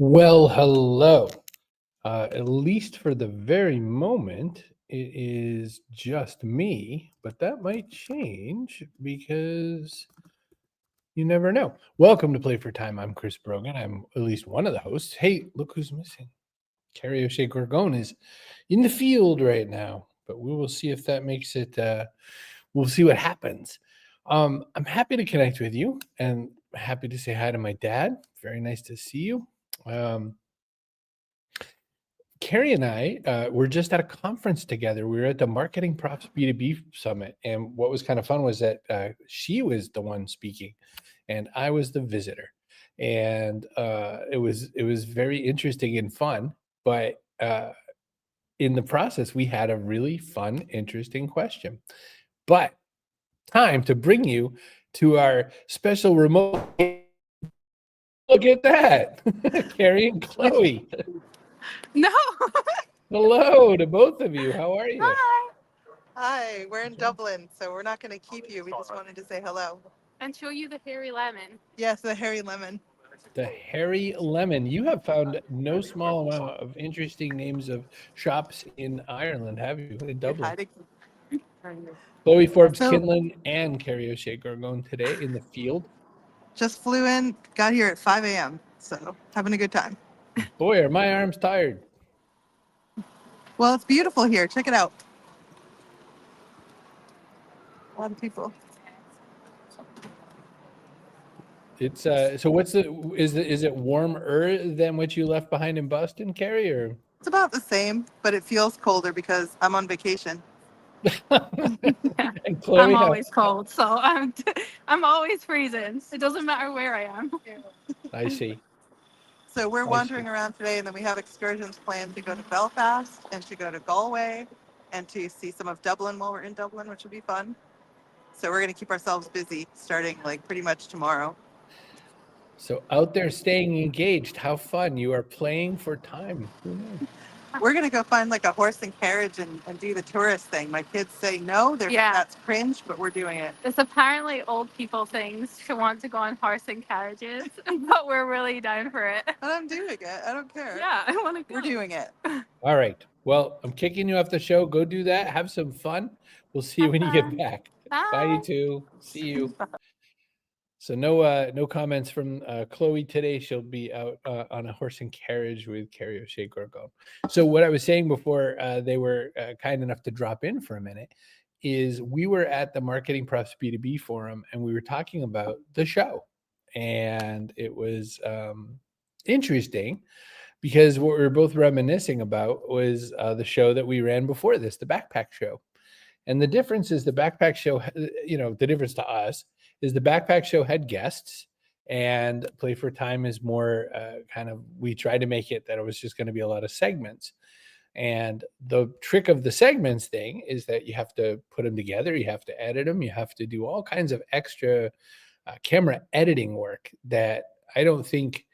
Well, hello. At least for the very moment, it is just me, but that might change because you never know. Welcome to Play for Time. I'm Chris Brogan. I'm at least one of the hosts. Hey, look who's missing. Carrie O'Shea Gorgon is in the field right now, but we will see if that makes it. We'll see what happens. I'm happy to connect with you and happy to say hi to my dad. Very nice to see you. Carrie and I were just at a conference together. We were at the Marketing Props B2B Summit. And what was kind of fun was that she was the one speaking and I was the visitor. And it was very interesting and fun. But in the process, we had a really fun, interesting question. But time to bring you to our special remote. Look at that. Carrie and Chloe. No. Hello to both of you. How are you? Hi. Hi, we're in Dublin, so we're not going to keep you. We just wanted to say hello. And show you the hairy lemon. Yes, the hairy lemon. The Hairy Lemon. You have found no small amount of interesting names of shops in Ireland, have you? In Dublin. Chloe Forbes Kinlan and Carrie O'Shea Gorgon today in the field. Just flew in, got here at 5 a.m., so having a good time. Boy, are my arms tired. Well, it's beautiful here. Check it out. A lot of people. It's so what's is it warmer than what you left behind in Boston, Carrie, or? It's about the same, but it feels colder because I'm on vacation. And Chloe, I'm always cold, so I'm always freezing. It doesn't matter where I am. I see. So we're wandering around today, and then we have excursions planned to go to Belfast and to go to Galway and to see some of Dublin while we're in Dublin, which will be fun. So we're going to keep ourselves busy starting like pretty much tomorrow. So out there staying engaged, how fun. You are playing for time. Who knows? We're going to go find like a horse and carriage and do the tourist thing. My kids say no, that's cringe, but we're doing it. It's apparently old people things to want to go on horse and carriages, but we're really down for it. And I'm doing it. I don't care. Yeah, I want to go. We're doing it. All right. Well, I'm kicking you off the show. Go do that. Have some fun. We'll see you when you get back. Bye. Bye, you two. See you. So no comments from Chloe today. She'll be out on a horse and carriage with Carrie O'Shea Gorgon. So what I was saying before they were kind enough to drop in for a minute is we were at the Marketing Props B2B forum and we were talking about the show. And it was interesting because what we were both reminiscing about was the show that we ran before this, the Backpack Show. And the difference is the Backpack Show, the difference to us is the Backpack Show had guests and Play for Time is more we tried to make it that it was just going to be a lot of segments. And the trick of the segments thing is that you have to put them together. You have to edit them. You have to do all kinds of extra camera editing work that I don't think,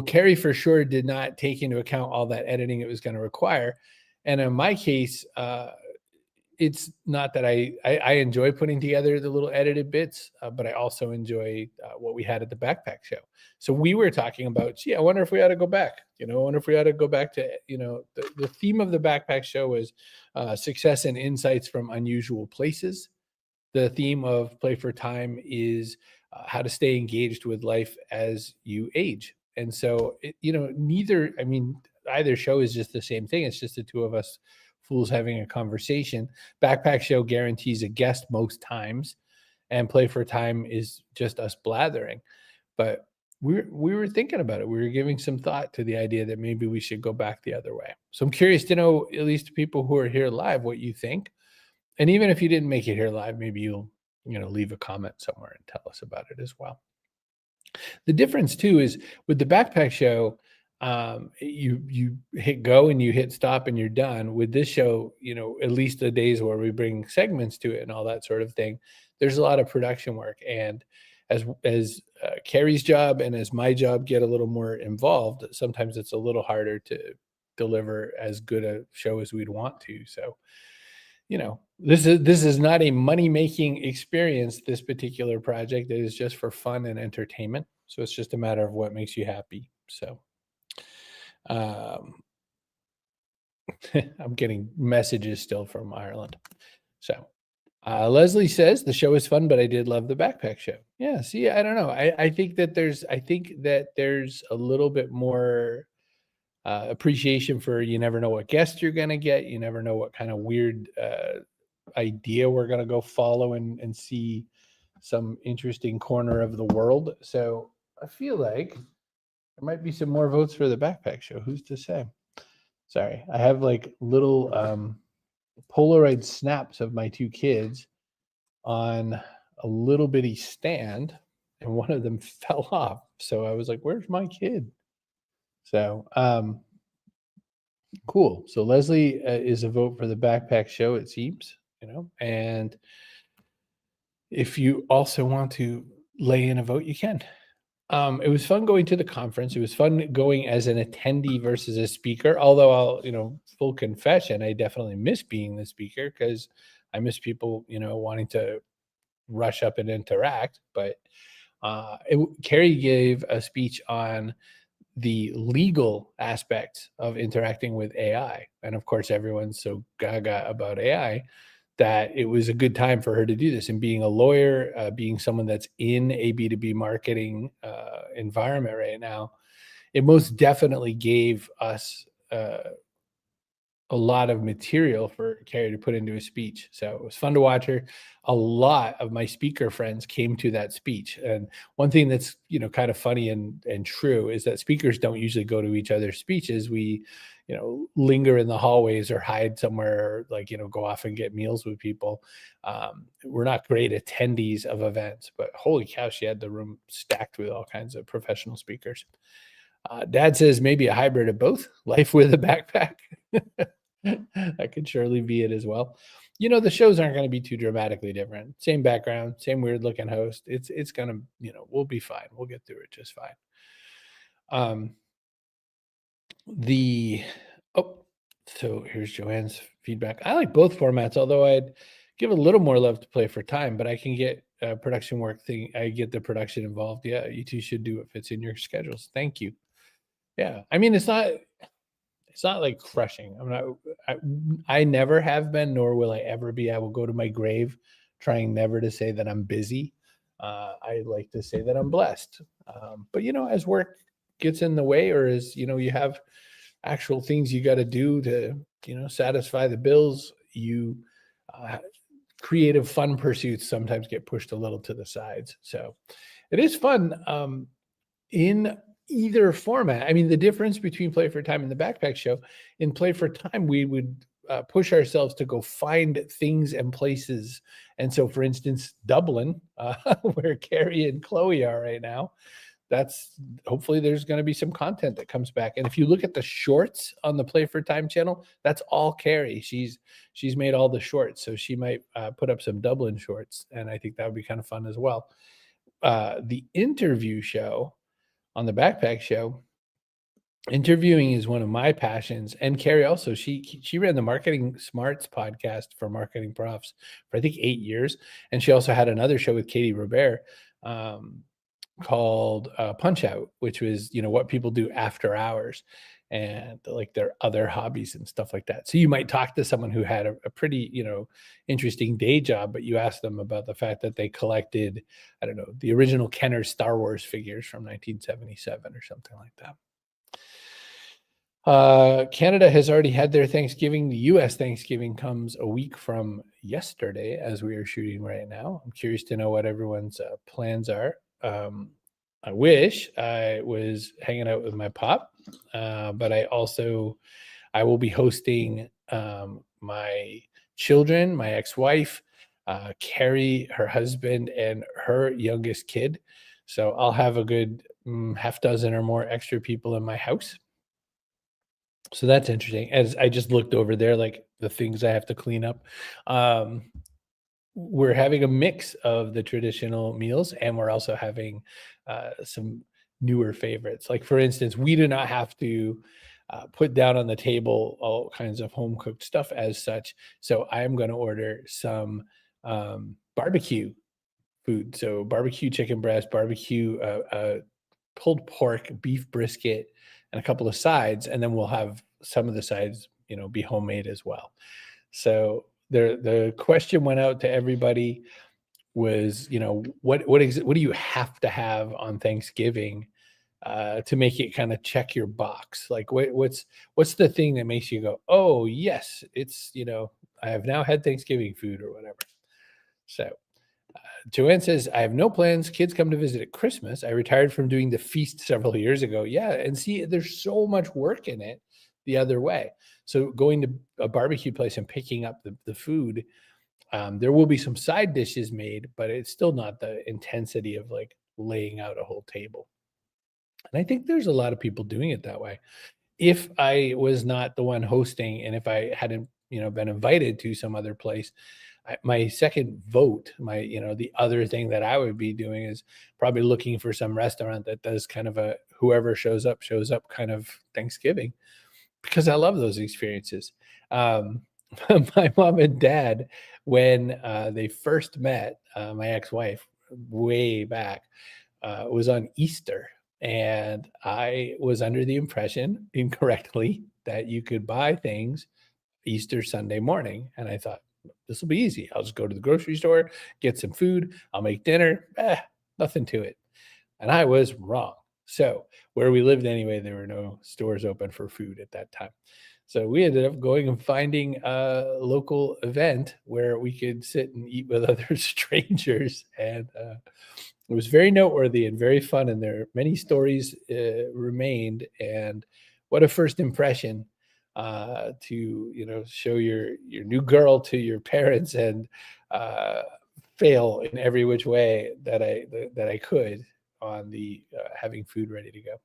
Carrie for sure did not take into account all that editing it was going to require. And in my case, it's not that I enjoy putting together the little edited bits, but I also enjoy what we had at the Backpack Show. So we were talking about, I wonder if we ought to go back. I wonder if we ought to go back to, the theme of the Backpack Show was success and insights from unusual places. The theme of Play for Time is how to stay engaged with life as you age. And so, either show is just the same thing. It's just the two of us fools having a conversation. Backpack Show guarantees a guest most times, and Play for Time is just us blathering. But we were thinking about it. We were giving some thought to the idea that maybe we should go back the other way. So I'm curious to know, at least people who are here live, what you think. And even if you didn't make it here live, maybe you'll leave a comment somewhere and tell us about it as well. The difference too is with the Backpack Show, you hit go and you hit stop and you're done. With this show, at least the days where we bring segments to it and all that sort of thing, there's a lot of production work. And as Carrie's job and as my job get a little more involved, sometimes it's a little harder to deliver as good a show as we'd want to. So, this is not a money-making experience, this particular project. It is just for fun and entertainment. So it's just a matter of what makes you happy. So Um, I'm getting messages still from Ireland. So Leslie says the show is fun, but I did love the backpack show. Yeah, see, I don't know. I think that there's a little bit more appreciation for, you never know what guest you're gonna get. You never know what kind of weird idea we're gonna go follow and see some interesting corner of the world. So I feel like there might be some more votes for the backpack show. Who's to say? Sorry, I have like little Polaroid snaps of my two kids on a little bitty stand, and one of them fell off. So I was like, "Where's my kid?" So cool. So Leslie is a vote for the backpack show, it seems, and if you also want to lay in a vote, you can. It was fun going to the conference. It was fun going as an attendee versus a speaker. Although full confession, I definitely miss being the speaker because I miss people, wanting to rush up and interact. But Carrie gave a speech on the legal aspects of interacting with AI, and of course, everyone's so gaga about AI that it was a good time for her to do this. And being a lawyer, being someone that's in a B2B marketing environment right now, it most definitely gave us a lot of material for Carrie to put into a speech. So it was fun to watch her. A lot of my speaker friends came to that speech. And one thing that's, kind of funny and true is that speakers don't usually go to each other's speeches. We, linger in the hallways or hide somewhere, or go off and get meals with people. We're not great attendees of events, but holy cow, she had the room stacked with all kinds of professional speakers. Dad says maybe a hybrid of both, life with a backpack. That could surely be it as well. The shows aren't going to be too dramatically different. Same background, same weird looking host. It's going to, we'll be fine. We'll get through it just fine. So here's Joanne's feedback. I like both formats, although I'd give a little more love to Play for Time, but I can get production work thing. I get the production involved. Yeah, you two should do what fits in your schedules. Thank you. Yeah, I mean, it's not like crushing. I never have been, nor will I ever be. I will go to my grave trying never to say that I'm busy. I like to say that I'm blessed. But as work gets in the way, or as you have actual things you got to do to satisfy the bills, creative fun pursuits sometimes get pushed a little to the sides. So it is fun in either format. I mean, the difference between Play for Time and the Backpack Show, in Play for Time, we would push ourselves to go find things and places. And so, for instance, Dublin, where Carrie and Chloe are right now, hopefully there's going to be some content that comes back. And if you look at the shorts on the Play for Time channel, that's all Carrie. She's made all the shorts. So she might put up some Dublin shorts. And I think that would be kind of fun as well. The interview show on the Backpack Show, interviewing is one of my passions. And Carrie also, she ran the Marketing Smarts podcast for marketing profs for I think 8 years. And she also had another show with Katie Robert called Punch Out, which was, what people do after hours and like their other hobbies and stuff like that. So you might talk to someone who had a pretty, interesting day job, but you ask them about the fact that they collected, I don't know, the original Kenner Star Wars figures from 1977 or something like that. Canada has already had their Thanksgiving. The U.S. Thanksgiving comes a week from yesterday as we are shooting right now. I'm curious to know what everyone's plans are. I wish I was hanging out with my pop, but I will be hosting my children, my ex-wife, Carrie, her husband, and her youngest kid. So I'll have a good half dozen or more extra people in my house. So that's interesting. As I just looked over there, like the things I have to clean up. We're having a mix of the traditional meals, and we're also having some newer favorites. Like, for instance, we do not have to put down on the table all kinds of home cooked stuff as such. So I am going to order some barbecue food. So barbecue chicken breast, barbecue pulled pork, beef brisket, and a couple of sides, and then we'll have some of the sides, be homemade as well. So the question went out to everybody was, what do you have to have on Thanksgiving to make it kind of check your box? Like what's the thing that makes you go, oh yes, it's, I have now had Thanksgiving food or whatever. So Joanne says, I have no plans. Kids come to visit at Christmas. I retired from doing the feast several years ago. Yeah. And see, there's so much work in it the other way. So going to a barbecue place and picking up the food, there will be some side dishes made, but it's still not the intensity of like laying out a whole table. And I think there's a lot of people doing it that way. If I was not the one hosting, and if I hadn't, been invited to some other place, my second vote, the other thing that I would be doing is probably looking for some restaurant that does kind of a whoever shows up kind of Thanksgiving, because I love those experiences. My mom and dad, when they first met, my ex-wife way back, was on Easter. And I was under the impression incorrectly that you could buy things Easter Sunday morning. And I thought, this will be easy. I'll just go to the grocery store, get some food. I'll make dinner. Nothing to it. And I was wrong. So where we lived anyway, there were no stores open for food at that time. So we ended up going and finding a local event where we could sit and eat with other strangers. And it was very noteworthy and very fun. And there are many stories remained. And what a first impression to, show your new girl to your parents and fail in every which way that I could on the having food ready to go.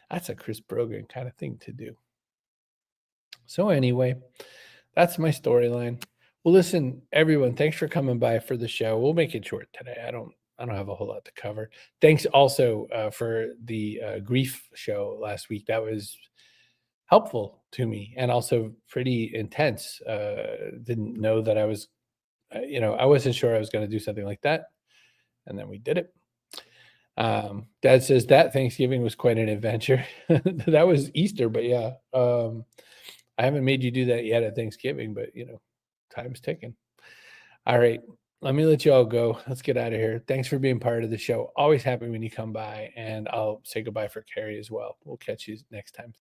That's a Chris Brogan kind of thing to do. So anyway, that's my storyline. Well, listen, everyone, thanks for coming by for the show. We'll make it short today. I don't have a whole lot to cover. Thanks also for the grief show last week. That was helpful to me and also pretty intense. Didn't know that I was, I wasn't sure I was going to do something like that. And then we did it. Dad says that Thanksgiving was quite an adventure. That was Easter, but yeah. I haven't made you do that yet at Thanksgiving, but time's ticking. All right. Let me let you all go. Let's get out of here. Thanks for being part of the show. Always happy when you come by, and I'll say goodbye for Carrie as well. We'll catch you next time.